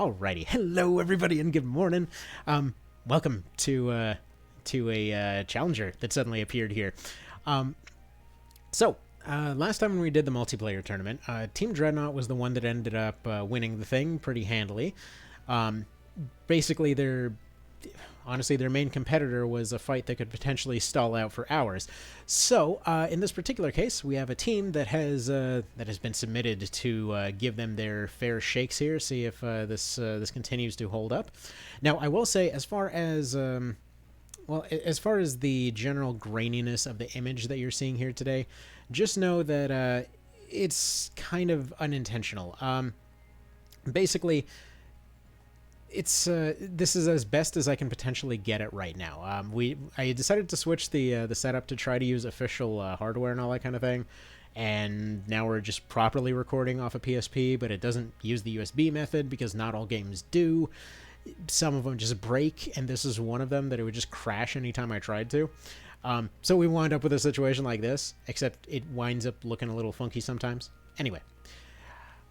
Alrighty, hello everybody, and good morning. Welcome to a challenger that suddenly appeared here. Um, last time when we did the multiplayer tournament, Team Dreadnought was the one that ended up winning the thing pretty handily. Um, Basically, their main competitor was a fight that could potentially stall out for hours. So, in this particular case, we have a team that has been submitted to give them their fair shakes here. See if this continues to hold up. Now, I will say, as far as the general graininess of the image that you're seeing here today, just know that it's kind of unintentional. Basically, this is as best as I can potentially get it right now. I decided to switch the setup to try to use official hardware and all that kind of thing, and now we're just properly recording off a PSP, but it doesn't use the USB method because not all games do. Some of them just break, and this is one of them that it would just crash anytime I tried to. So we wind up with a situation like this, except it winds up looking a little funky sometimes. Anyway.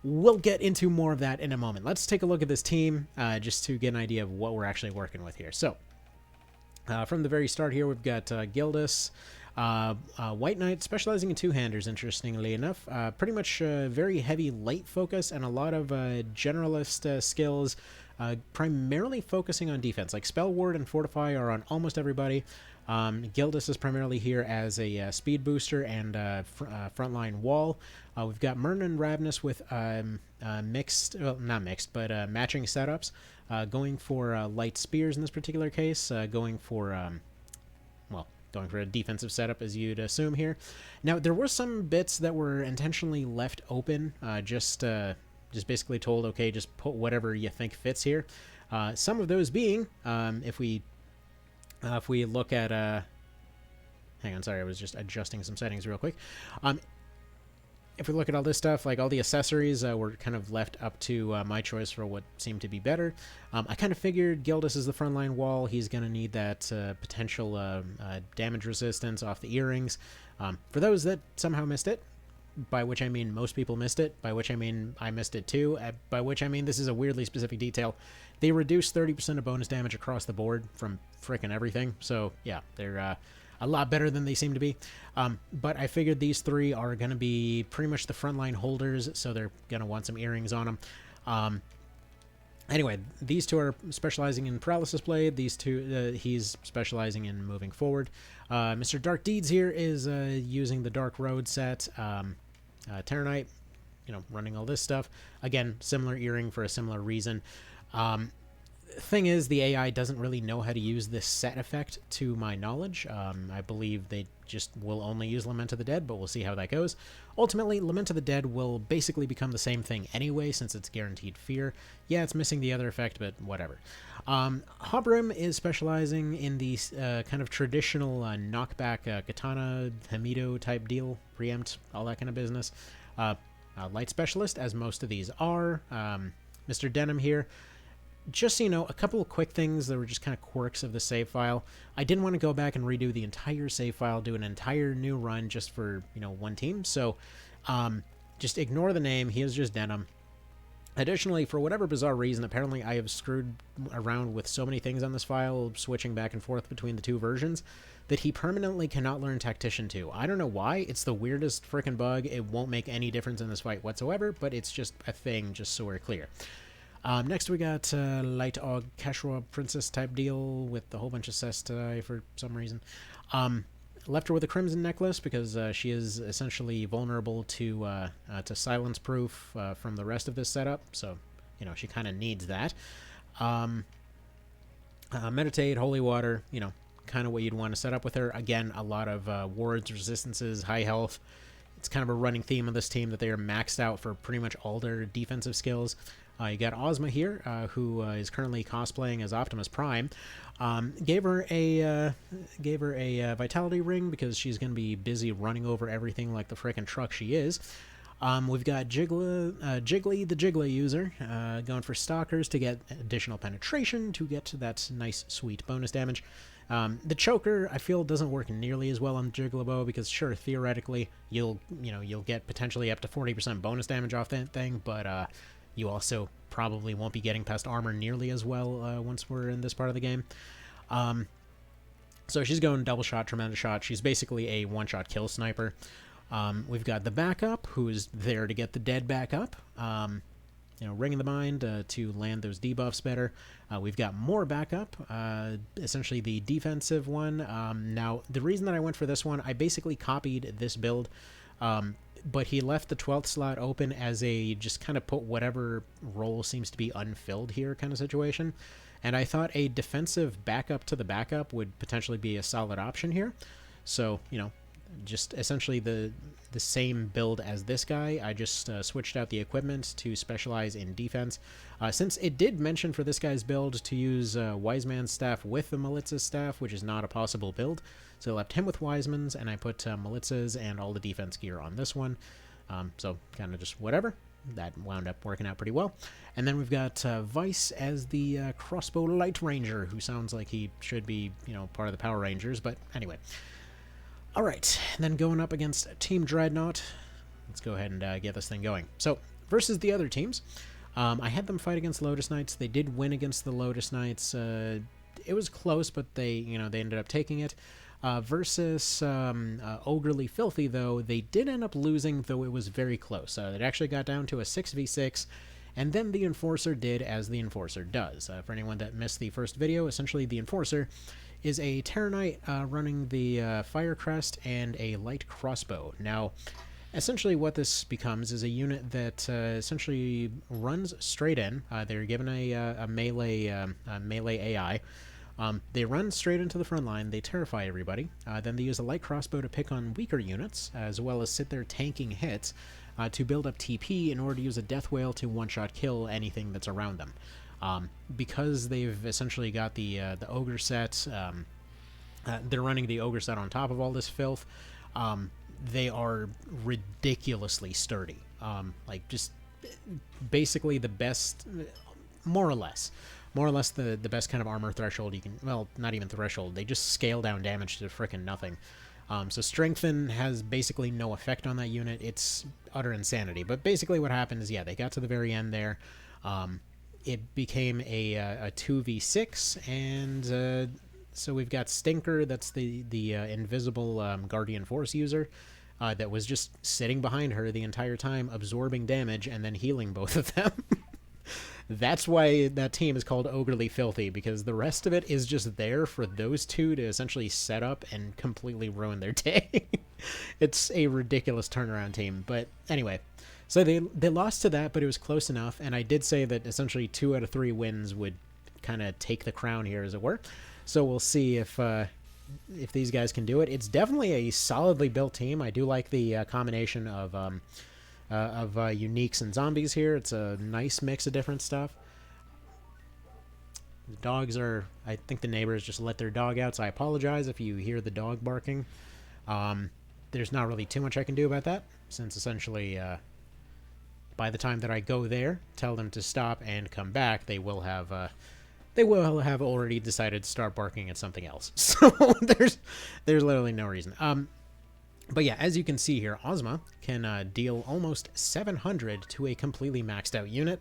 We'll get into more of that in a moment. Let's take a look at this team just to get an idea of what we're actually working with here. So, from the very start here, we've got Gildas, White Knight, specializing in two-handers, interestingly enough. Pretty much very heavy light focus and a lot of generalist skills, primarily focusing on defense. Like Spell Ward and Fortify are on almost everybody. Gildas is primarily here as a speed booster and frontline wall. We've got Myrna and Ravnus with mixed, well, not mixed, but matching setups. Going for light spears in this particular case. Going for a defensive setup, as you'd assume here. Now, there were some bits that were intentionally left open, just basically told, okay, just put whatever you think fits here. Some of those being, if we look at, hang on, sorry, I was just adjusting some settings real quick. If we look at all this stuff, like all the accessories were kind of left up to my choice for what seemed to be better. I kind of figured Gildas is the frontline wall. He's going to need that potential damage resistance off the earrings. For those that somehow missed it, by which I mean most people missed it, by which I mean I missed it too, by which I mean this is a weirdly specific detail. They reduce 30% of bonus damage across the board from frickin' everything. So yeah, they're a lot better than they seem to be. But I figured these three are going to be pretty much the frontline holders, so they're going to want some earrings on them. Anyway, these two are specializing in Paralysis Blade. These two, he's specializing in moving forward. Mr. Dark Deeds here is using the Dark Road set. Terra Knight, running all this stuff. Again, similar earring for a similar reason. Thing is, the AI doesn't really know how to use this set effect to my knowledge. I believe they just will only use Lament of the Dead, but we'll see how that goes. Ultimately, Lament of the Dead will basically become the same thing anyway, since it's guaranteed fear. Yeah, it's missing the other effect, but whatever. Hobrim is specializing in the kind of traditional knockback katana, Hamido type deal, preempt, all that kind of business. Light specialist, as most of these are. Mr. Denim here. Just so you know, a couple of quick things that were just kind of quirks of the save file. I didn't want to go back and redo the entire save file, do an entire new run just for, one team. So, just ignore the name. He is just Denim. Additionally, for whatever bizarre reason, apparently I have screwed around with so many things on this file, switching back and forth between the two versions, that he permanently cannot learn Tactician 2. I don't know why. It's the weirdest freaking bug. It won't make any difference in this fight whatsoever, but it's just a thing, just so we're clear. Next we got Light Og Kashra Princess type deal with a whole bunch of Sestai for some reason. Left her with a Crimson Necklace because she is essentially vulnerable to silence proof from the rest of this setup, so she kind of needs that. Meditate, Holy Water, kind of what you'd want to set up with her. Again, a lot of wards, resistances, high health. It's kind of a running theme of this team that they are maxed out for pretty much all their defensive skills. You got Ozma here, who is currently cosplaying as Optimus Prime. Gave her a vitality ring because she's going to be busy running over everything like the frickin' truck she is. We've got Jiggly the Jiggly user, going for Stalkers to get additional penetration to get that nice, sweet bonus damage. The choker, I feel, doesn't work nearly as well on Jigglybo because, sure, theoretically, you'll get potentially up to 40% bonus damage off that thing, but you also probably won't be getting past armor nearly as well once we're in this part of the game. So she's going double shot, tremendous shot. She's basically a one-shot kill sniper. We've got the backup, who is there to get the dead back up. Ring of the Mind to land those debuffs better. We've got more backup, essentially the defensive one. Now, the reason that I went for this one, I basically copied this build, but he left the 12th slot open as a just kind of put whatever role seems to be unfilled here kind of situation. And I thought a defensive backup to the backup would potentially be a solid option here. So, just essentially the same build as this guy. I just switched out the equipment to specialize in defense. Since it did mention for this guy's build to use Wise Man's staff with the Militz's staff, which is not a possible build, so I left him with Wiseman's, and I put Militz's and all the defense gear on this one. So kind of just whatever. That wound up working out pretty well. And then we've got Vice as the crossbow light ranger, who sounds like he should be, part of the Power Rangers, but anyway. All right, and then going up against Team Dreadnought. Let's go ahead and get this thing going. So, versus the other teams, I had them fight against Lotus Knights. They did win against the Lotus Knights. It was close, but they ended up taking it. Versus Ogrely Filthy, though, they did end up losing, though it was very close. It actually got down to a 6v6, and then the Enforcer did as the Enforcer does. For anyone that missed the first video, essentially the Enforcer is a Terror Knight running the Fire Crest and a light crossbow. Now, essentially what this becomes is a unit that essentially runs straight in. They're given a melee AI. They run straight into the front line, they terrify everybody, then they use a light crossbow to pick on weaker units, as well as sit there tanking hits to build up TP in order to use a death whale to one-shot kill anything that's around them. Because they've essentially got the Ogre set, they're running the Ogre set on top of all this filth, they are ridiculously sturdy. Just basically the best, more or less the best kind of armor threshold you can, well, not even threshold, they just scale down damage to frickin' nothing. So Strengthen has basically no effect on that unit. It's utter insanity. But basically what happened is, yeah, they got to the very end there. It became a 2v6, and so we've got Stinker, that's the invisible Guardian Force user, that was just sitting behind her the entire time, absorbing damage and then healing both of them. That's why that team is called Ogrely Filthy, because the rest of it is just there for those two to essentially set up and completely ruin their day. It's a ridiculous turnaround team. But anyway, so they lost to that, but it was close enough, and I did say that essentially 2 out of 3 wins would kind of take the crown here, as it were. So we'll see if these guys can do it. It's definitely a solidly built team. I do like the combination of uniques and zombies here. It's a nice mix of different stuff. The dogs are... I think the neighbors just let their dog out, so I apologize if you hear the dog barking. There's not really too much I can do about that, since essentially by the time that I go there, tell them to stop and come back, they will have already decided to start barking at something else. So there's literally no reason. But yeah, as you can see here, Ozma can deal almost 700 to a completely maxed out unit.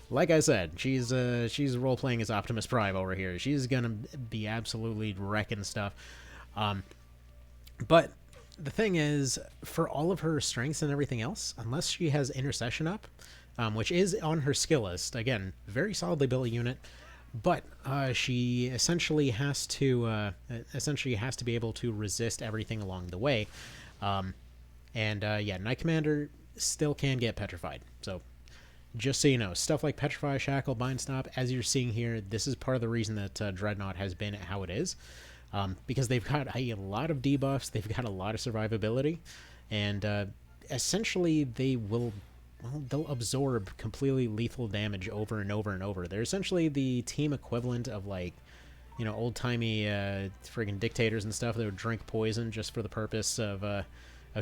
Like I said, she's role-playing as Optimus Prime over here. She's gonna be absolutely wrecking stuff. But the thing is, for all of her strengths and everything else, unless she has Intercession up, which is on her skill list, again, very solidly built unit, but she essentially has to be able to resist everything along the way. Yeah, Knight Commander still can get petrified. So just so you know, stuff like Petrify, Shackle, Bind Stop, as you're seeing here, this is part of the reason that Dreadnought has been how it is. Because they've got a lot of debuffs, they've got a lot of survivability, and essentially they'll absorb completely lethal damage over and over and over. They're essentially the team equivalent of, like, old-timey friggin' dictators and stuff that would drink poison just for the purpose of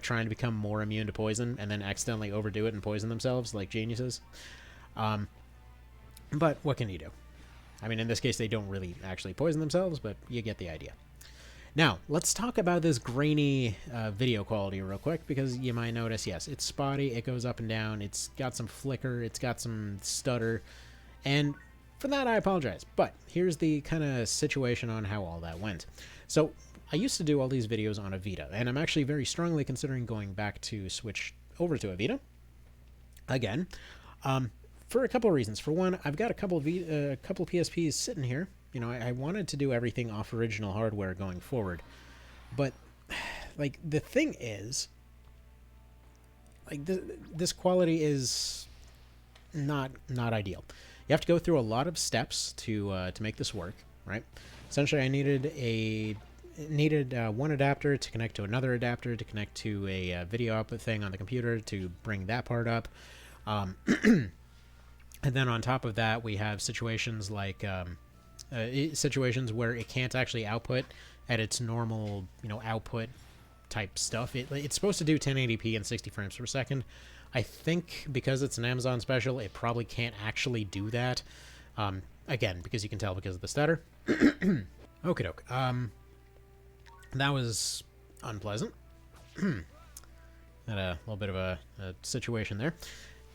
trying to become more immune to poison and then accidentally overdo it and poison themselves like geniuses. But what can you do? I mean, in this case, they don't really actually poison themselves, but you get the idea. Now, let's talk about this grainy video quality real quick, because you might notice, yes, it's spotty, it goes up and down, it's got some flicker, it's got some stutter, and for that I apologize. But here's the kind of situation on how all that went. So, I used to do all these videos on a Vita, and I'm actually very strongly considering going back to switch over to a Vita again, for a couple of reasons. For one, I've got a couple PSPs sitting here. You know, I wanted to do everything off original hardware going forward, but like the thing is, like this quality is not ideal. You have to go through a lot of steps to make this work, right? Essentially, I needed one adapter to connect to another adapter to connect to a video output thing on the computer to bring that part up. And then on top of that, we have situations like situations where it can't actually output at its normal, output type stuff. It's supposed to do 1080p and 60 frames per second. I think because it's an Amazon special, it probably can't actually do that. Again, because you can tell because of the stutter. Okie doke. That was unpleasant. Had a little bit of a situation there.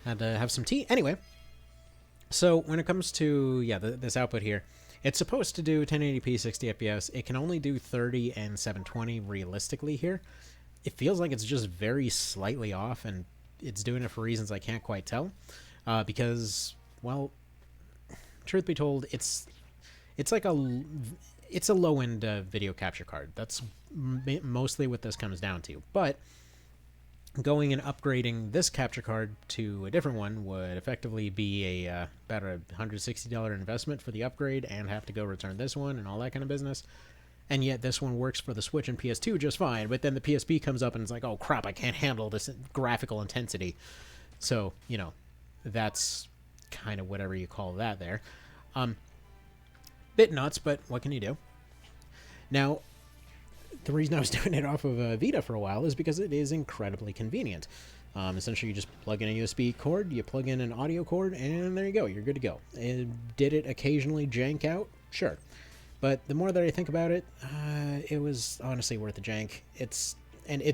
Had to have some tea. Anyway, so when it comes to, this output here, it's supposed to do 1080p 60 FPS. It can only do 30 and 720 realistically here. It feels like it's just very slightly off, and it's doing it for reasons I can't quite tell. Because, well, truth be told, it's like it's a low-end video capture card. That's mostly what this comes down to. But going and upgrading this capture card to a different one would effectively be about a $160 investment for the upgrade, and have to go return this one and all that kind of business. And yet this one works for the Switch and PS2 just fine, but then the PSP comes up and it's like, oh crap, I can't handle this graphical intensity. So, that's kind of whatever you call that there. Bit nuts, but what can you do? Now, the reason I was doing it off of Vita for a while is because it is incredibly convenient. Essentially, you just plug in a USB cord, you plug in an audio cord, and there you go. You're good to go. Did it occasionally jank out? Sure. But the more that I think about it, it was honestly worth the jank. It's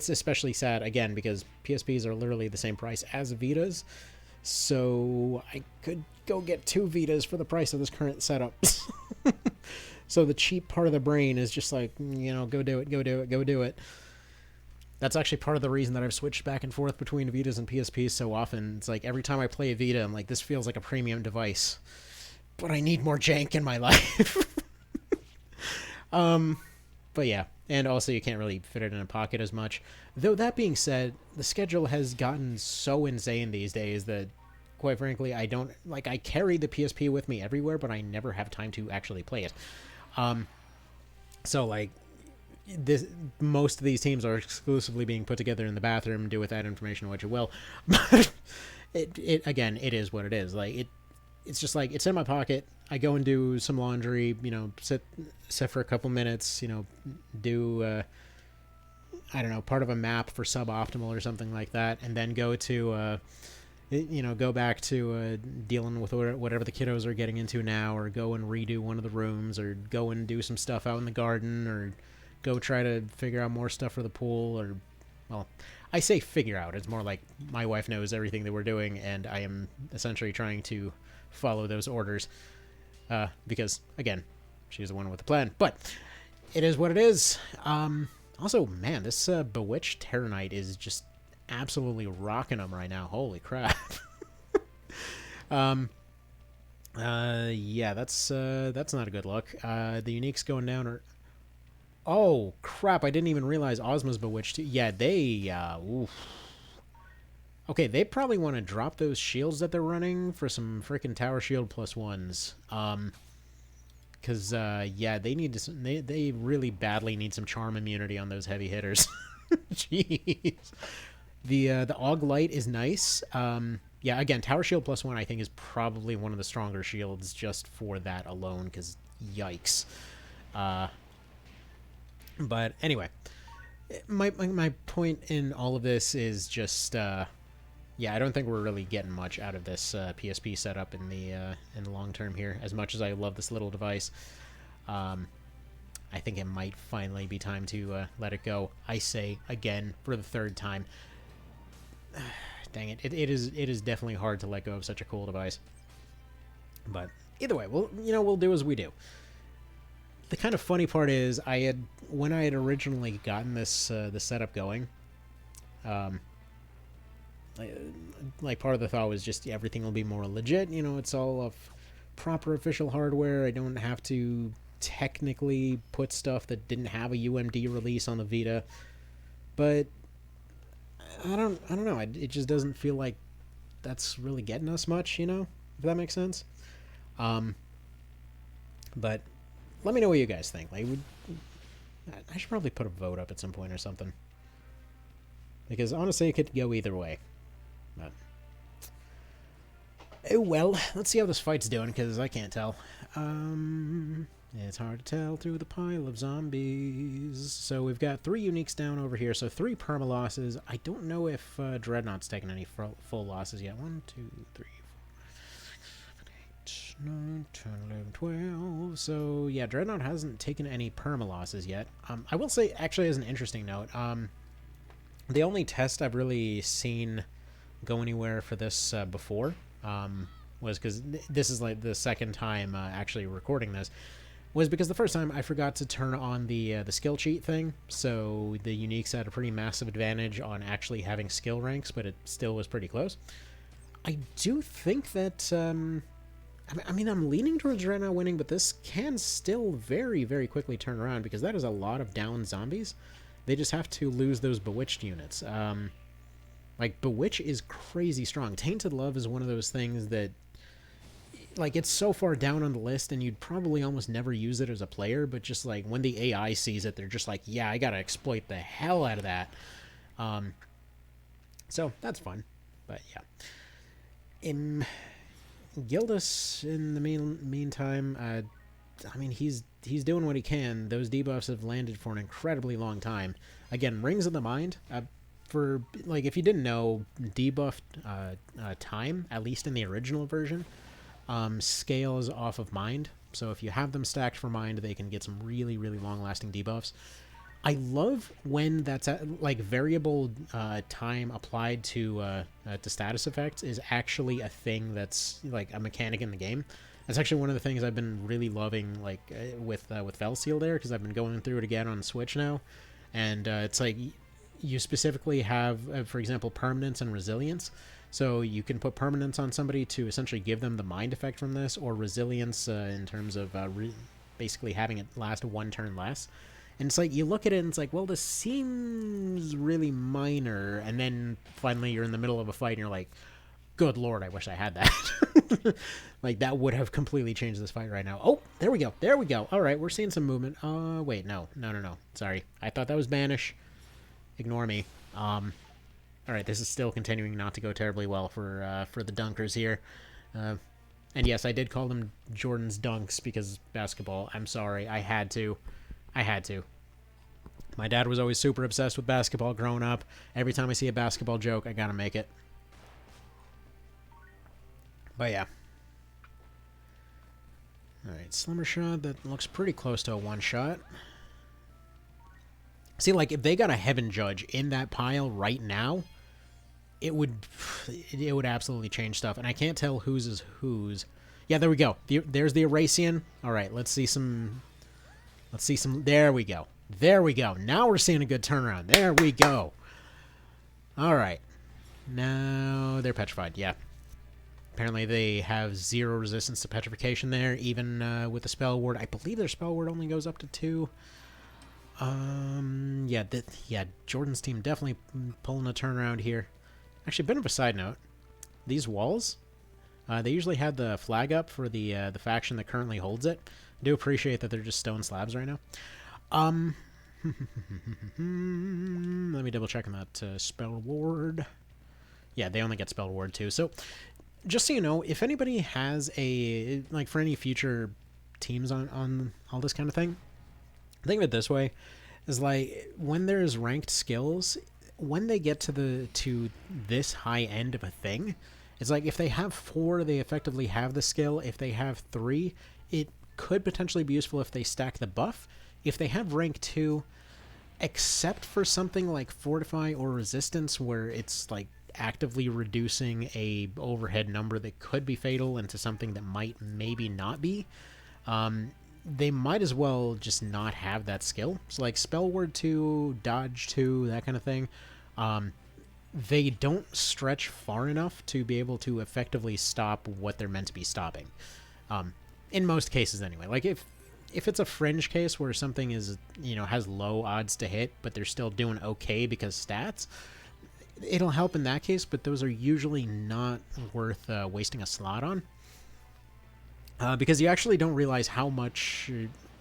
especially sad, again, because PSPs are literally the same price as Vitas. So I could go get 2 Vitas for the price of this current setup. So the cheap part of the brain is just like, go do it. That's actually part of the reason that I've switched back and forth between Vitas and PSPs so often. It's like every time I play a Vita, I'm like, this feels like a premium device, but I need more jank in my life. But yeah, and also you can't really fit it in a pocket as much. Though that being said, the schedule has gotten so insane these days that, quite frankly, I carry the PSP with me everywhere, but I never have time to actually play it. So like, most of these teams are exclusively being put together in the bathroom. Do with that information what you will. But again, it is what it is. Like, it's just like, it's in my pocket. I go and do some laundry, sit for a couple minutes, do, I don't know, part of a map for suboptimal or something like that, and then go to, go back to dealing with whatever the kiddos are getting into now, or go and redo one of the rooms, or go and do some stuff out in the garden, or go try to figure out more stuff for the pool, or, well, I say figure out. It's more like my wife knows everything that we're doing, and I am essentially trying to follow those orders. Because, again, she's the one with the plan. But it is what it is. Also, man, this Bewitched Terror Knight is just absolutely rocking them right now. Holy crap. Yeah, that's not a good look. The uniques going down are... Oh, crap, I didn't even realize Ozma's Bewitched too. Yeah, they... Oof. Okay, they probably want to drop those shields that they're running for some freaking Tower Shield +1s. Because, yeah, they need to... They really badly need some charm immunity on those heavy hitters. Jeez. The Aug Light is nice. Yeah, again, Tower Shield +1 I think is probably one of the stronger shields just for that alone, because yikes. But anyway, my point in all of this is just... yeah, I don't think we're really getting much out of this PSP setup in the long term here. As much as I love this little device, I I think it might finally be time to let it go. I say again for the third time. Dang it. It is definitely hard to let go of such a cool device. But either way, we'll do as we do. The kind of funny part is when I had originally gotten this setup going, like part of the thought was just everything will be more legit. It's all of proper official hardware. I don't have to technically put stuff that didn't have a UMD release on the Vita, but I don't know. It just doesn't feel like that's really getting us much, if that makes sense. But let me know what you guys think. Like, I should probably put a vote up at some point or something, because honestly, it could go either way. But oh well, let's see how this fight's doing, because I can't tell. It's hard to tell through the pile of zombies. So we've got 3 uniques down over here, so 3 perma losses. I don't know if Dreadnought's taken any full losses yet. 1, 2, 3, 4, 5, 6, 7, 8, 9, 10, 11, 12. So yeah, Dreadnought hasn't taken any perma losses yet. I will say, actually, as an interesting note, the only test I've really seen go anywhere for this before was because this is like the second time actually recording this, was because the first time I forgot to turn on the skill cheat thing, so the uniques had a pretty massive advantage on actually having skill ranks, but it still was pretty close. I do think that I mean, I'm leaning towards Dreadnought winning, but this can still very, very quickly turn around, because that is a lot of down zombies. They just have to lose those Bewitched units. Like, Bewitch is crazy strong. Tainted Love is one of those things that, like, it's so far down on the list, and you'd probably almost never use it as a player, but just, like, when the AI sees it, they're just like, yeah, I gotta exploit the hell out of that. So, that's fun. But, yeah. Gildas, in the meantime, I mean, he's doing what he can. Those debuffs have landed for an incredibly long time. Again, Rings of the Mind, for, like, if you didn't know, debuffed time, at least in the original version, scales off of Mind. So if you have them stacked for Mind, they can get some really, really long-lasting debuffs. I love when that's like variable time applied to status effects is actually a thing that's like a mechanic in the game. That's actually one of the things I've been really loving, like with Felseal there, because I've been going through it again on Switch now, and it's like you specifically have, for example, permanence and resilience. So you can put permanence on somebody to essentially give them the mind effect from this, or resilience in terms of basically having it last 1 turn less. And it's like, you look at it and it's like, well, this seems really minor, and then finally you're in the middle of a fight and you're like, good lord, I wish I had that. Like, that would have completely changed this fight right now. Oh, there we go. There we go. All right, we're seeing some movement. Wait, no. Sorry. I thought that was Banish. Ignore me. All right, this is still continuing not to go terribly well for the dunkers here. And yes, I did call them Jordan's dunks because basketball. I'm sorry. I had to. My dad was always super obsessed with basketball growing up. Every time I see a basketball joke, I gotta make it. But yeah. Alright, Slimmer Shot. That looks pretty close to a one-shot. See, like, if they got a Heaven Judge in that pile right now, it would absolutely change stuff. And I can't tell whose is whose. Yeah, there we go. There's the Erasean. Alright, let's see some... There we go. There we go. Now we're seeing a good turnaround. There we go. Alright. Now they're petrified. Yeah. Apparently they have 0 resistance to petrification there, even with the spell ward. I believe their spell ward only goes up to 2. Yeah, Jordan's team definitely pulling a turnaround here. Actually, a bit of a side note. These walls, they usually have the flag up for the faction that currently holds it. I do appreciate that they're just stone slabs right now. Let me double check on that spell ward. Yeah, they only get spell ward too. So, just so you know, if anybody has like, for any future teams on all this kind of thing, think of it this way, is like, when there's ranked skills, when they get to this high end of a thing, it's like, if they have 4, they effectively have the skill. If they have 3, it could potentially be useful if they stack the buff. if they have rank 2, except for something like Fortify or Resistance, where it's like actively reducing a overhead number that could be fatal into something that might maybe not be, they might as well just not have that skill. So like Spell Ward 2, Dodge 2, that kind of thing, they don't stretch far enough to be able to effectively stop what they're meant to be stopping. In most cases anyway. Like if it's a fringe case where something is, has low odds to hit, but they're still doing okay because stats, it'll help in that case, but those are usually not worth wasting a slot on. Because you actually don't realize how much,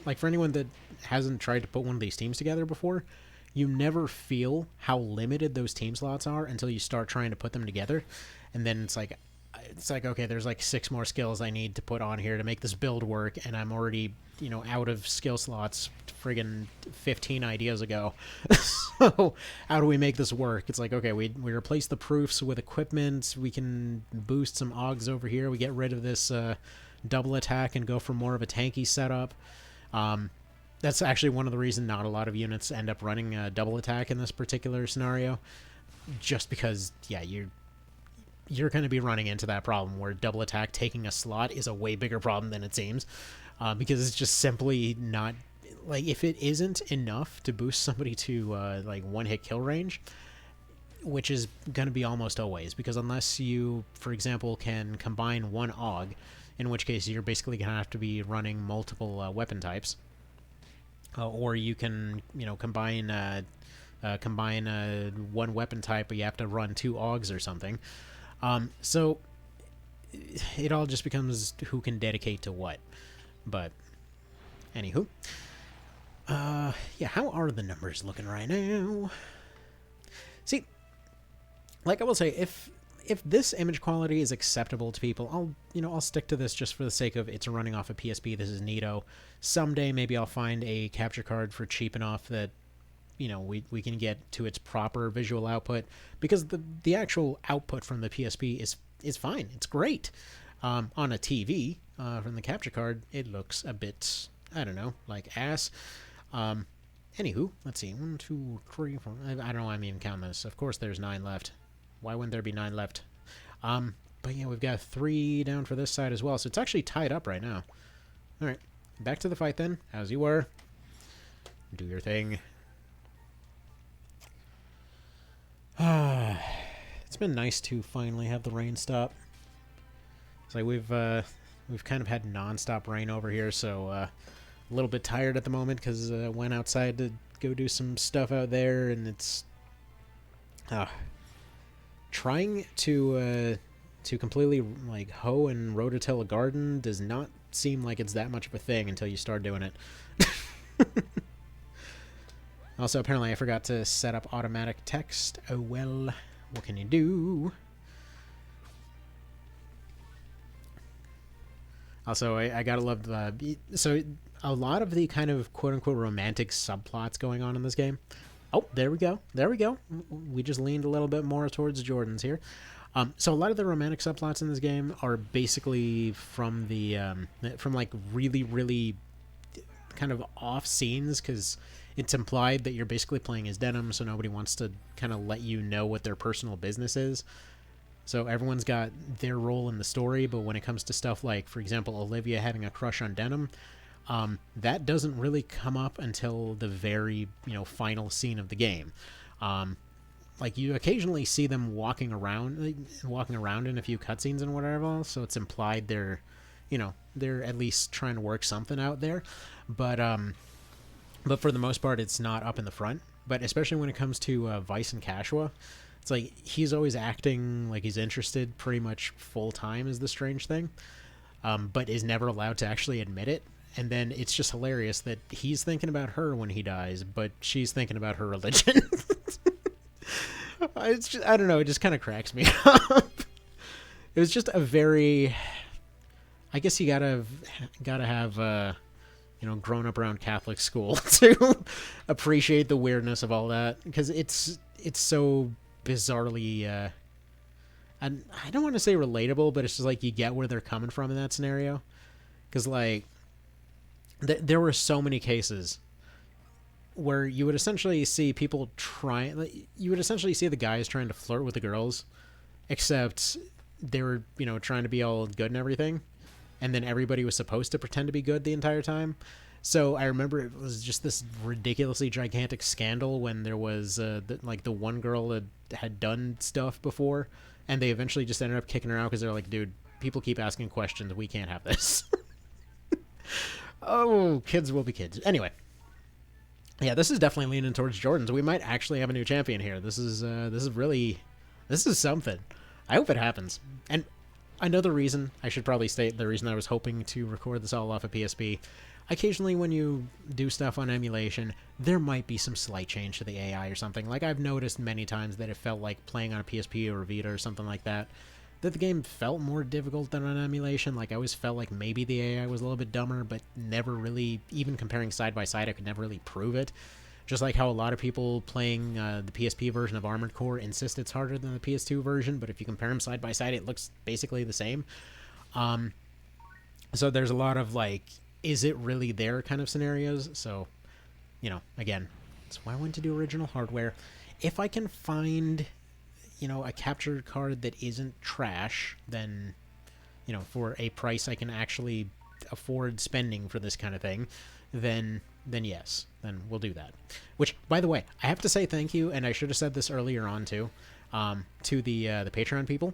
like for anyone that hasn't tried to put one of these teams together before, you never feel how limited those team slots are until you start trying to put them together. And then it's like, okay, there's like 6 more skills I need to put on here to make this build work, and I'm already, out of skill slots friggin' 15 ideas ago. So how do we make this work? It's like, okay, we replace the proofs with equipment, we can boost some Ogs over here, we get rid of this double attack and go for more of a tanky setup. That's actually one of the reasons not a lot of units end up running double attack in this particular scenario, just because, yeah, you're going to be running into that problem where double attack taking a slot is a way bigger problem than it seems, because it's just simply not, like, if it isn't enough to boost somebody to like one-hit kill range, which is going to be almost always, because unless you, for example, can combine one AUG, in which case you're basically going to have to be running multiple weapon types, or you can, combine one weapon type, but you have to run 2 AUGs or something. So it all just becomes who can dedicate to what. But anywho, yeah, how are the numbers looking right now? See, like I will say, if this image quality is acceptable to people, I'll stick to this just for the sake of it's running off a PSP. This is neato. Someday maybe I'll find a capture card for cheap enough that we can get to its proper visual output, because the actual output from the PSP is fine. It's great. On a TV, from the capture card, it looks a bit, I don't know, like ass. Anywho, let's see. 1, 2, 3, 4. I don't know why I'm even counting this. Of course there's 9 left. Why wouldn't there be 9 left? But yeah, we've got 3 down for this side as well, so it's actually tied up right now. Alright, back to the fight then, as you were. Do your thing. It's been nice to finally have the rain stop. It's like we've kind of had non-stop rain over here, so a little bit tired at the moment because I went outside to go do some stuff out there, and it's trying to completely like hoe and rototill a garden does not seem like it's that much of a thing until you start doing it. Also, apparently I forgot to set up automatic text. Oh well, what can you do? Also, I gotta love the... So, a lot of the kind of quote-unquote romantic subplots going on in this game. Oh, there we go. There we go. We just leaned a little bit more towards Jordan's here. So a lot of the romantic subplots in this game are basically from the... from, like, really, really kind of off scenes, because it's implied that you're basically playing as Denim, so nobody wants to kind of let you know what their personal business is. So everyone's got their role in the story, but when it comes to stuff like, for example, Olivia having a crush on Denim, that doesn't really come up until the very, final scene of the game. Like, you occasionally see them walking around in a few cutscenes and whatever, so it's implied they're at least trying to work something out there. But for the most part, it's not up in the front. But especially when it comes to Vice and Kashua, it's like he's always acting like he's interested pretty much full-time is the strange thing, but is never allowed to actually admit it. And then it's just hilarious that he's thinking about her when he dies, but she's thinking about her religion. It's just, I don't know, it just kind of cracks me up. It was just a very... I guess you gotta have... grown up around Catholic school to appreciate the weirdness of all that, because it's so bizarrely and I don't want to say relatable, but it's just like you get where they're coming from in that scenario, because like there were so many cases where you would essentially see people trying, like, you would essentially see the guys trying to flirt with the girls, except they were, you know, trying to be all good and everything, and then everybody was supposed to pretend to be good the entire time. So I remember it was just this ridiculously gigantic scandal when there was like the one girl that had done stuff before, and they eventually just ended up kicking her out because they're like, dude, people keep asking questions, we can't have this. Oh, kids will be kids. Anyway, yeah, this is definitely leaning towards Jordans. We might actually have a new champion here. This is really, this is something. I hope it happens. And another reason, I should probably state the reason I was hoping to record this all off of PSP. Occasionally when you do stuff on emulation, there might be some slight change to the AI or something. Like, I've noticed many times that it felt like playing on a PSP or a Vita or something like that, that the game felt more difficult than on emulation. Like, I always felt like maybe the AI was a little bit dumber, but never really, even comparing side by side, I could never really prove it. Just like how a lot of people playing the PSP version of Armored Core insist it's harder than the PS2 version, but if you compare them side by side, it looks basically the same. So there's a lot of, like, is it really there kind of scenarios. So, you know, again, that's why I went to do original hardware. If I can find, you know, a capture card that isn't trash, then, you know, for a price I can actually afford spending for this kind of thing, then yes, then we'll do that. Which, by the way, I have to say thank you, and I should have said this earlier on too, to the Patreon people,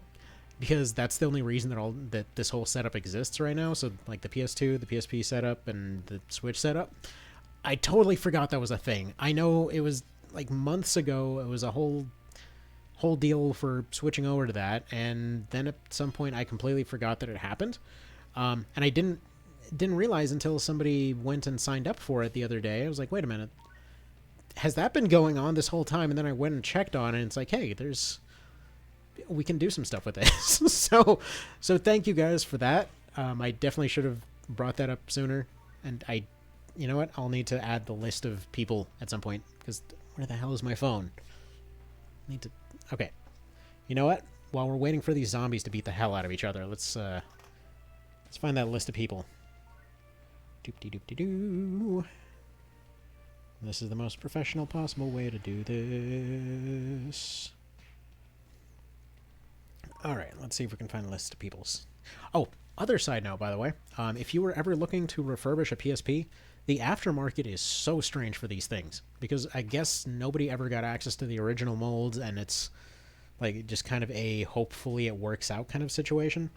because that's the only reason that this whole setup exists right now. So, like, the PS2, the PSP setup, and the Switch setup. I totally forgot that was a thing. I know it was like months ago. It was a whole deal for switching over to that, and then at some point I completely forgot that it happened. And I didn't realize until somebody went and signed up for it the other day. I was like, wait a minute, has that been going on this whole time? And then I went and checked on it, and it's like, hey, we can do some stuff with this. so thank you guys for that. I definitely should have brought that up sooner, and you know what, I'll need to add the list of people at some point, because where the hell is my phone? Okay, you know what, while we're waiting for these zombies to beat the hell out of each other, let's find that list of people. Doop-de-doop-de-doo. This is the most professional possible way to do this. Alright, let's see if we can find a list of peoples. Oh, other side note, by the way. If you were ever looking to refurbish a PSP, the aftermarket is so strange for these things, because I guess nobody ever got access to the original molds, and it's like just kind of a hopefully it works out kind of situation.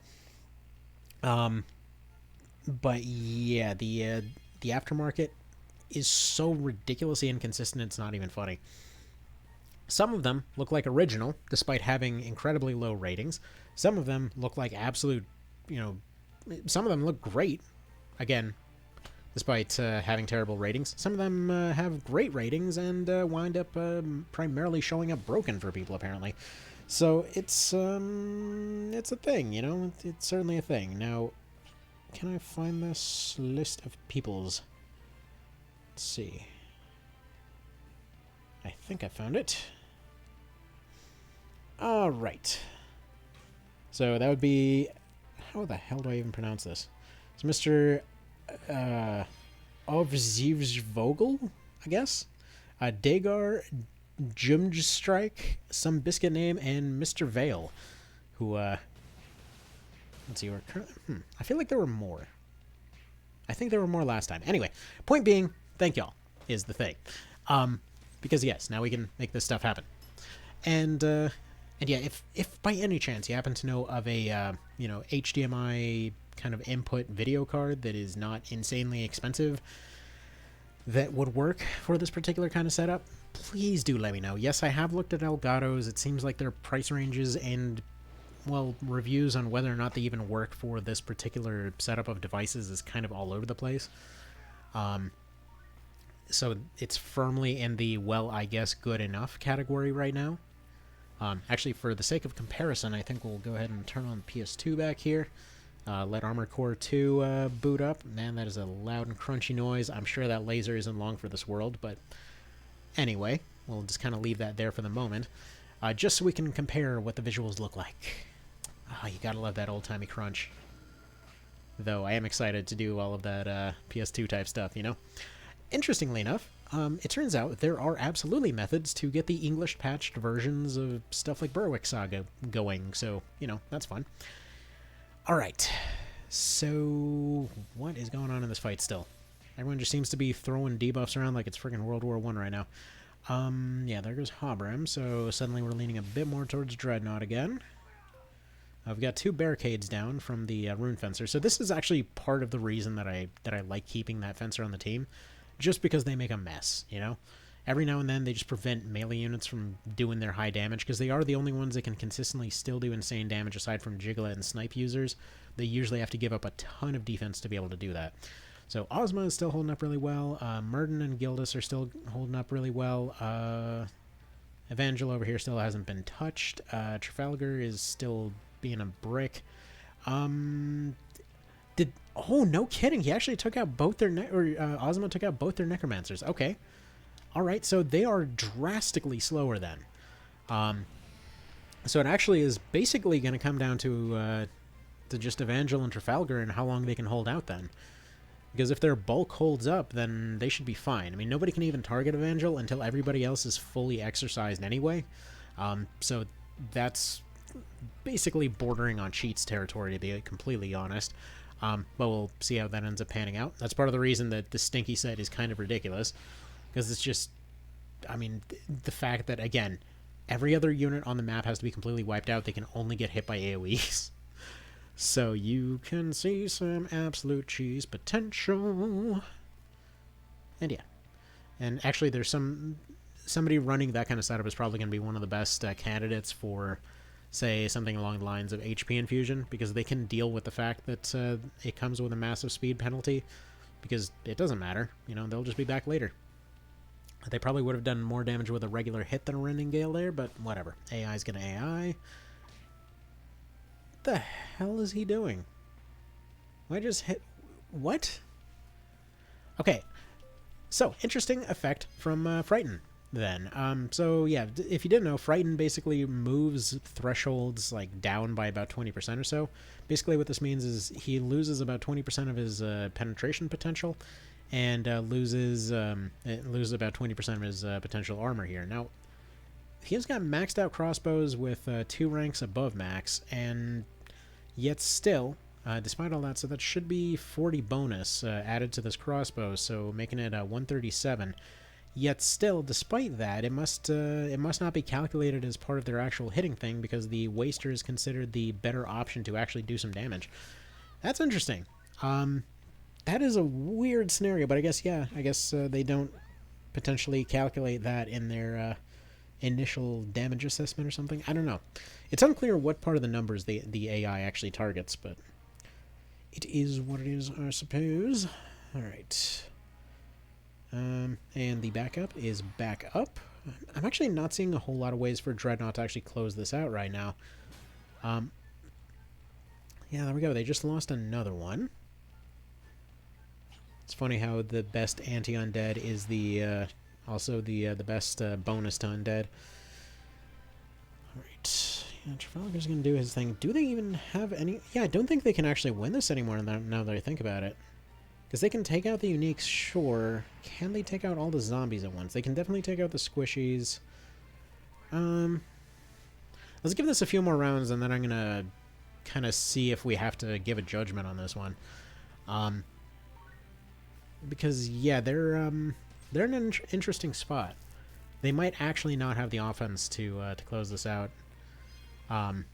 But yeah, the aftermarket is so ridiculously inconsistent, it's not even funny. Some of them look like original, despite having incredibly low ratings. Some of them look like absolute, you know, some of them look great, again, despite having terrible ratings. Some of them have great ratings and wind up primarily showing up broken for people, apparently. So it's a thing, you know? It's certainly a thing. Now, can I find this list of peoples? Let's see. I think I found it. Alright. So that would be... How the hell do I even pronounce this? It's Mr. Ovzivsvogel, I guess? Dagar Jumstrike, some biscuit name, and Mr. Vale, who, let's see, we're currently... I feel like there were more. I think there were more last time. Anyway, point being, thank y'all, is the thing. Because, yes, now we can make this stuff happen. And yeah, if by any chance you happen to know of a, you know, HDMI kind of input video card that is not insanely expensive that would work for this particular kind of setup, please do let me know. Yes, I have looked at Elgato's. It seems like their price ranges and, well, reviews on whether or not they even work for this particular setup of devices is kind of all over the place. So it's firmly in the, well, I guess good enough category right now. Actually, for the sake of comparison, I think we'll go ahead and turn on PS2 back here. Let Armored Core 2 boot up. Man, that is a loud and crunchy noise. I'm sure that laser isn't long for this world, but anyway, we'll just kind of leave that there for the moment, just so we can compare what the visuals look like. You gotta love that old-timey crunch. Though I am excited to do all of that PS2 type stuff, you know? Interestingly enough, it turns out there are absolutely methods to get the English patched versions of stuff like Berwick Saga going, so, you know, that's fun. Alright, so what is going on in this fight still? Everyone just seems to be throwing debuffs around like it's freaking World War I right now. Yeah, there goes Hobram, so suddenly we're leaning a bit more towards Dreadnought again. I've got 2 barricades down from the Rune Fencer, so this is actually part of the reason that I like keeping that Fencer on the team, just because they make a mess, you know? Every now and then they just prevent melee units from doing their high damage, because they are the only ones that can consistently still do insane damage aside from Jiglet and Snipe users. They usually have to give up a ton of defense to be able to do that. So Ozma is still holding up really well. Murden and Gildas are still holding up really well. Evangel over here still hasn't been touched. Trafalgar is still being a brick. Oh, no kidding. He actually took out both their Ozma took out both their necromancers. Okay. All right, so they are drastically slower then. So it actually is basically going to come down to just Evangel and Trafalgar and how long they can hold out then. Because if their bulk holds up, then they should be fine. I mean, nobody can even target Evangel until everybody else is fully exercised anyway. So that's basically bordering on cheats territory, to be completely honest. But we'll see how that ends up panning out. That's part of the reason that the Stinky set is kind of ridiculous. Because it's just, I mean, the fact that, again, every other unit on the map has to be completely wiped out. They can only get hit by AoEs. So you can see some absolute cheese potential. And yeah. And actually there's somebody running that kind of setup is probably going to be one of the best candidates for, say, something along the lines of HP infusion, because they can deal with the fact that it comes with a massive speed penalty, because it doesn't matter. You know, they'll just be back later. They probably would have done more damage with a regular hit than a Rending Gale there, but whatever. AI's going to AI. What the hell is he doing? I just hit... What? Okay. So, interesting effect from Frighten, then. So, yeah, if you didn't know, Frighten basically moves thresholds, like, down by about 20% or so. Basically what this means is he loses about 20% of his penetration potential, and loses about 20% of his potential armor here. Now, he's got maxed out crossbows with 2 ranks above max, and yet still, despite all that, so that should be 40 bonus added to this crossbow, so making it 137. Yet still, despite that, it must not be calculated as part of their actual hitting thing, because the Waster is considered the better option to actually do some damage. That's interesting. That is a weird scenario, but I guess, yeah, they don't potentially calculate that in their initial damage assessment or something. I don't know. It's unclear what part of the numbers the AI actually targets, but it is what it is, I suppose. Alright. And the backup is back up. I'm actually not seeing a whole lot of ways for Dreadnought to actually close this out right now. Yeah, there we go. They just lost another one. It's funny how the best anti-undead is the also the best bonus to undead. Alright, yeah, Trafalgar's gonna do his thing. Do they even have any... Yeah, I don't think they can actually win this anymore now that I think about it. Because they can take out the uniques, sure. Can they take out all the zombies at once? They can definitely take out the squishies. Let's give this a few more rounds, and then I'm gonna kind of see if we have to give a judgment on this one. Because, yeah, they're in an interesting spot. They might actually not have the offense to close this out. Now,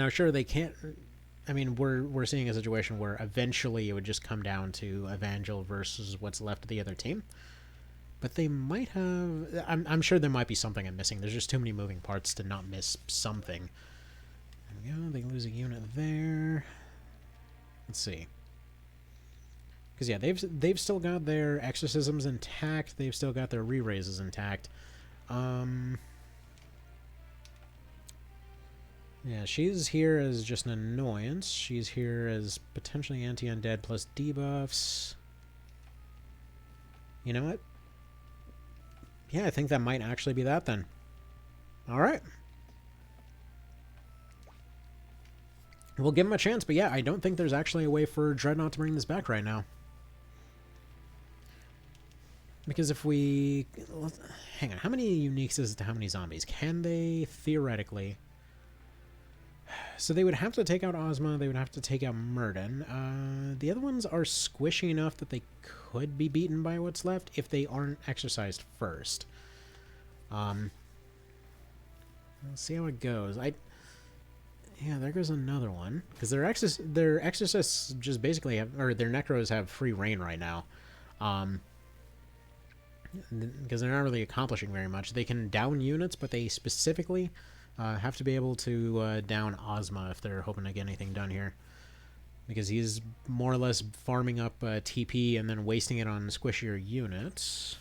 sure, they can't... I mean, we're seeing a situation where eventually it would just come down to Evangel versus what's left of the other team. But they might have... I'm sure there might be something I'm missing. There's just too many moving parts to not miss something. There we go. They lose a unit there. Let's see. Because, yeah, they've still got their exorcisms intact. They've still got their re-raises intact. Yeah, she's here as just an annoyance. She's here as potentially anti-undead plus debuffs. You know what? Yeah, I think that might actually be that then. Alright. We'll give him a chance, but yeah, I don't think there's actually a way for Dreadnought to bring this back right now. Because if we... Hang on, how many uniques is it to how many zombies? Can they, theoretically... So they would have to take out Ozma, they would have to take out Murden. The other ones are squishy enough that they could be beaten by what's left if they aren't exercised first. Let's see how it goes. Yeah, there goes another one. Because their exorcists just basically have... Or their necros have free reign right now. Because they're not really accomplishing very much. They can down units, but they specifically have to be able to down Ozma if they're hoping to get anything done here. Because he's more or less farming up TP and then wasting it on squishier units.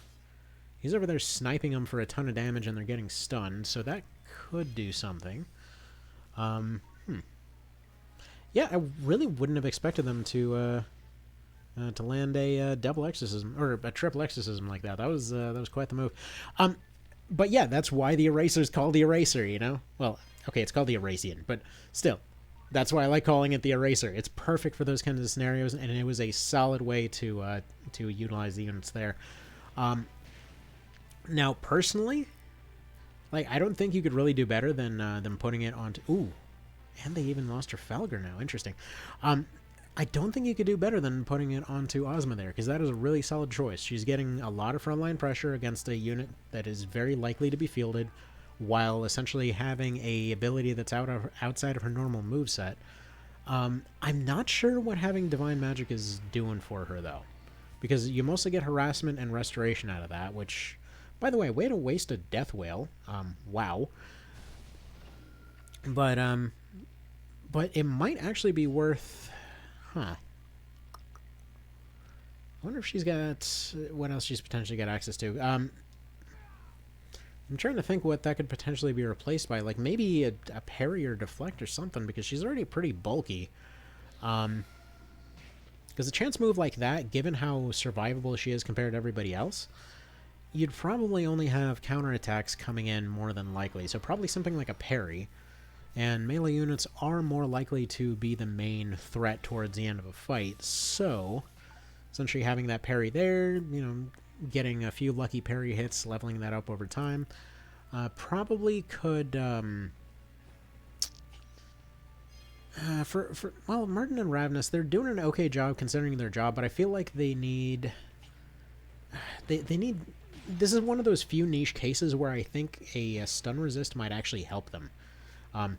He's over there sniping them for a ton of damage and they're getting stunned, so that could do something. Yeah, I really wouldn't have expected them to land a double exorcism or a triple exorcism like that. That was quite the move. But yeah, that's why the Eraser's called the Eraser. You know, well, okay, it's called the Erasean, but still, that's why I like calling it the Eraser. It's perfect for those kinds of scenarios, and it was a solid way to utilize the units there. Now, personally, like I don't think you could really do better than putting it onto. Ooh, and they even lost her Falger now. Interesting. I don't think you could do better than putting it onto Ozma there, because that is a really solid choice. She's getting a lot of frontline pressure against a unit that is very likely to be fielded, while essentially having a ability that's outside of her normal moveset. I'm not sure what having Divine Magic is doing for her, though, because you mostly get harassment and restoration out of that, which, by the way, way to waste a Death Whale. Wow. But it might actually be worth... Huh. I wonder if she's got... What else she's potentially got access to. I'm trying to think what that could potentially be replaced by. Like, maybe a parry or deflect or something, because she's already pretty bulky. Because a chance move like that, given how survivable she is compared to everybody else, you'd probably only have counterattacks coming in more than likely. So probably something like a parry. And melee units are more likely to be the main threat towards the end of a fight. So, essentially having that parry there, you know, getting a few lucky parry hits, leveling that up over time, probably could... well, Murden and Ravenous, they're doing an okay job considering their job, but I feel like they need... They need... This is one of those few niche cases where I think a stun resist might actually help them.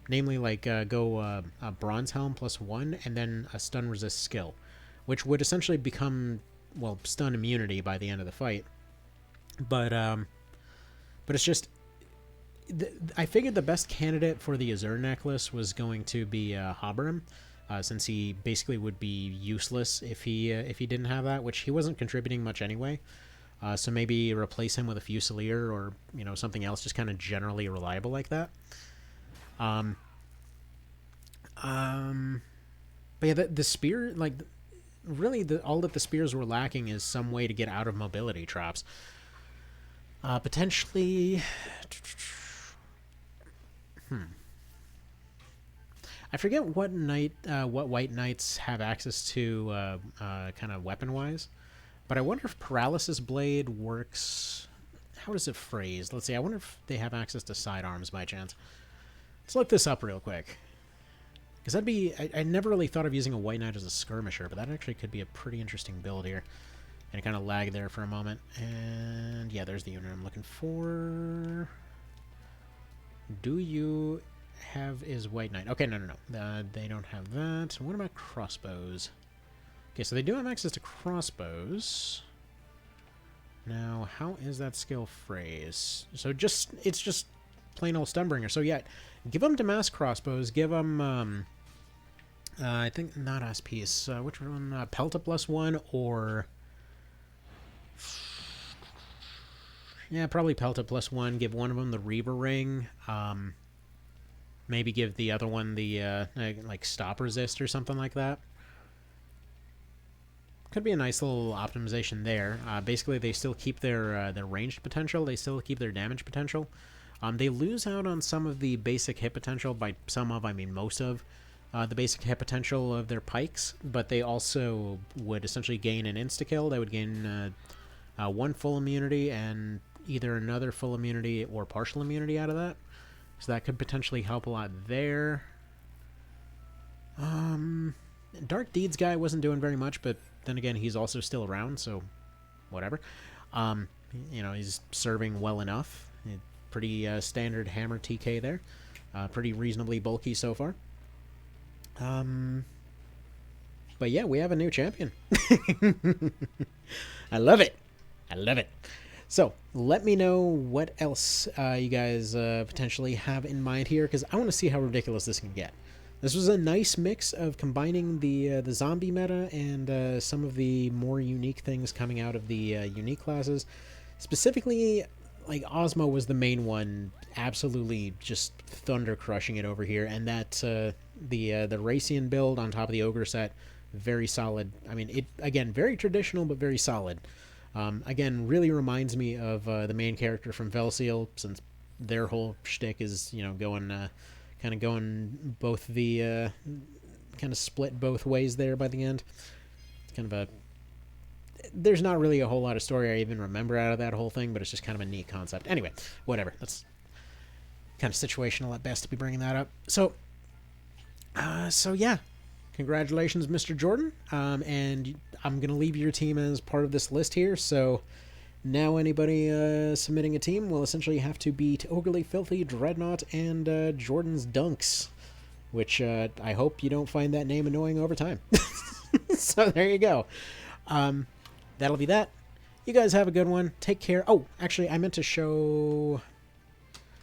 Namely, like, go a Bronze Helm +1 and then a stun resist skill, which would essentially become, well, stun immunity by the end of the fight. But it's just... I figured the best candidate for the Azure necklace was going to be Haberim, since he basically would be useless if he didn't have that, which he wasn't contributing much anyway. So maybe replace him with a Fusilier or, you know, something else just kind of generally reliable like that. But yeah, the spear, like, really all that the spears were lacking is some way to get out of mobility traps. Potentially... I forget what white knights have access to kind of weapon-wise, but I wonder if Paralysis Blade works... How is it phrased? Let's see, I wonder if they have access to sidearms by chance. Let's look this up real quick. Because that'd be... I never really thought of using a White Knight as a skirmisher, but that actually could be a pretty interesting build here. And it kind of lagged there for a moment. And yeah, there's the unit I'm looking for. Do you have is White Knight? Okay, no. They don't have that. What about crossbows? Okay, so they do have access to crossbows. Now, how is that skill phrase? So it's just plain old Stunbringer. So yeah, give them Damask crossbows. Give them, I think not Aspiece. Which one? Pelta +1 or... Yeah, probably Pelta +1. Give one of them the Reaver Ring. Maybe give the other one the like Stop Resist or something like that. Could be a nice little optimization there. Basically, they still keep their ranged potential. They still keep their damage potential. They lose out on some of the basic hit potential. By some of, I mean most of the basic hit potential of their pikes. But they also would essentially gain an insta-kill. They would gain one full immunity and either another full immunity or partial immunity out of that. So that could potentially help a lot there. Dark Deeds guy wasn't doing very much, but then again, he's also still around, so whatever. You know, he's serving well enough. Pretty standard hammer TK there. Pretty reasonably bulky so far. But yeah, we have a new champion. I love it. I love it. So, let me know what else you guys potentially have in mind here, because I want to see how ridiculous this can get. This was a nice mix of combining the zombie meta and some of the more unique things coming out of the unique classes. Specifically, like, Ozma was the main one, absolutely just thunder crushing it over here, and that the Racian build on top of the Ogre set, very solid. I mean, it, again, very traditional, but very solid. Again, really reminds me of the main character from Velseal, since their whole shtick is, you know, going kind of going both the kind of split both ways there by the end. It's kind of a, there's not really a whole lot of story I even remember out of that whole thing, but it's just kind of a neat concept. Anyway, whatever. That's kind of situational at best to be bringing that up. So yeah. Congratulations, Mr. Jordan. And I'm going to leave your team as part of this list here. So now anybody submitting a team will essentially have to beat Overly Filthy, Dreadnought, and Jordan's Dunks, which I hope you don't find that name annoying over time. So there you go. That'll be that. You guys have a good one. Take care. Oh, actually, I meant to show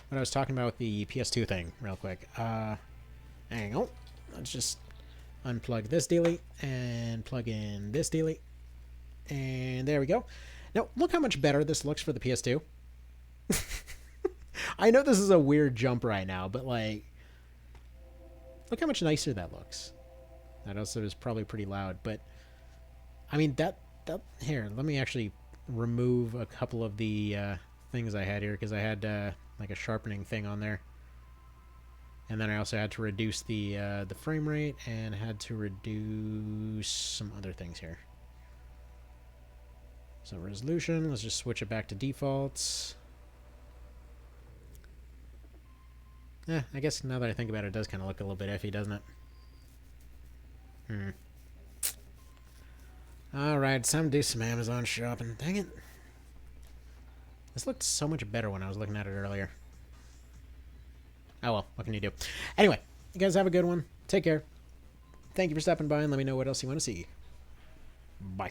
what I was talking about with the PS2 thing real quick. Hang on. Let's just unplug this dealie and plug in this dealie. And there we go. Now, look how much better this looks for the PS2. I know this is a weird jump right now, but, like, look how much nicer that looks. That also is probably pretty loud, but, I mean, that here, let me actually remove a couple of the things I had here, because I had, like, a sharpening thing on there. And then I also had to reduce the frame rate and had to reduce some other things here. So resolution, let's just switch it back to defaults. Yeah, I guess now that I think about it, it does kind of look a little bit iffy, doesn't it? Alright, it's time to do some Amazon shopping. Dang it. This looked so much better when I was looking at it earlier. Oh well, what can you do? Anyway, you guys have a good one. Take care. Thank you for stopping by, and let me know what else you want to see. Bye.